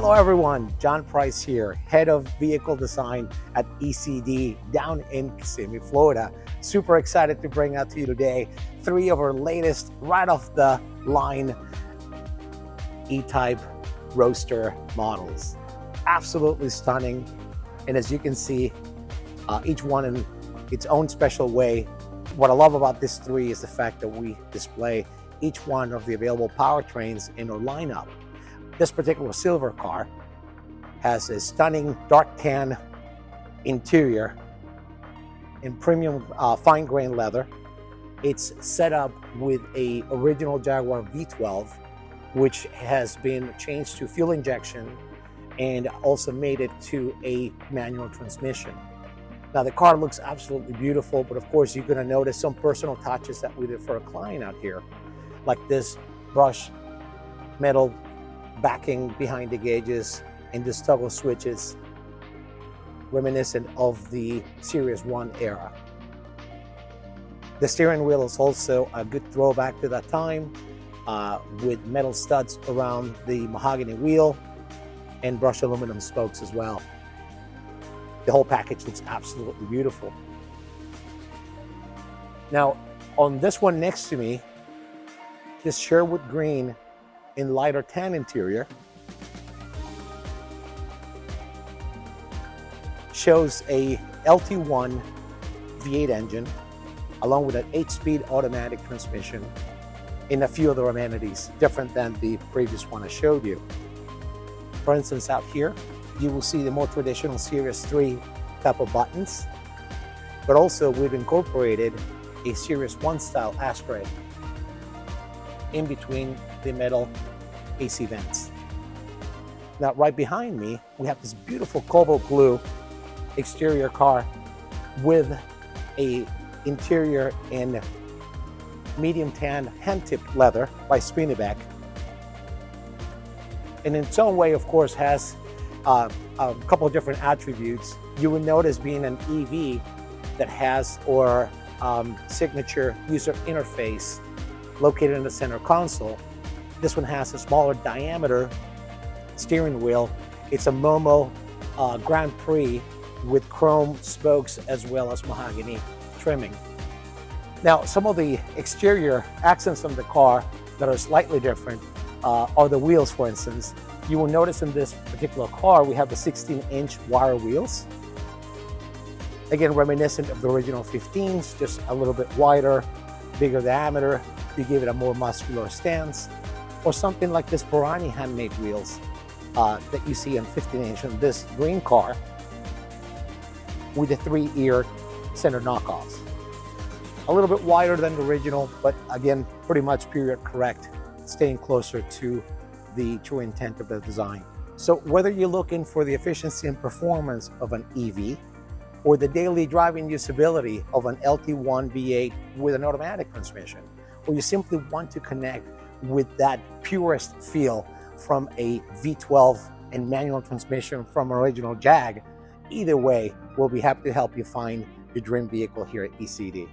Hello everyone, John Price here, Head of Vehicle Design at E.C.D down in Kissimmee, Florida. Super excited to bring out to you today 3 of our latest right off the line E-Type Roadster models. Absolutely stunning, and as you can see, each one in its own special way. What I love about this 3 is the fact that we display each one of the available powertrains in our lineup. This particular silver car has a stunning dark tan interior in premium fine grain leather. It's set up with a original Jaguar V12, which has been changed to fuel injection and also made it to a manual transmission. Now the car looks absolutely beautiful, but of course you're going to notice some personal touches that we did for a client out here, like this brushed metal backing behind the gauges and this toggle switches reminiscent of the Series 1 era. The steering wheel is also a good throwback to that time, with metal studs around the mahogany wheel and brushed aluminum spokes as well. The whole package looks absolutely beautiful. Now on this one next to me, this Sherwood Green in lighter tan interior shows a LT1 V8 engine along with an 8-speed automatic transmission in a few other amenities different than the previous one I showed you. For instance, out here you will see the more traditional Series 3 type of buttons, but also we've incorporated a Series 1 style ashtray in between the metal AC vents. Now right behind me we have this beautiful cobalt blue exterior car with a interior in medium tan hand-tipped leather by Spinneybeck, and in its own way of course has a couple of different attributes. You will notice being an EV that has our signature user interface located in the center console. This one has a smaller diameter steering wheel. It's a Momo Grand Prix with chrome spokes as well as mahogany trimming. Now some of the exterior accents on the car that are slightly different are the wheels. For instance, you will notice in this particular car we have the 16-inch wire wheels, again reminiscent of the original 15s, just a little bit wider, bigger diameter to give it a more muscular stance, or something like this Pirani handmade wheels that you see on 15-inch on this green car with the 3-ear center knockoffs. A little bit wider than the original, but again pretty much period correct, staying closer to the true intent of the design. So whether you're looking for the efficiency and performance of an EV or the daily driving usability of an LT1 V8 with an automatic transmission, or you simply want to connect with that purest feel from a V12 and manual transmission from original Jag, either way, we'll be happy to help you find your dream vehicle here at E.C.D.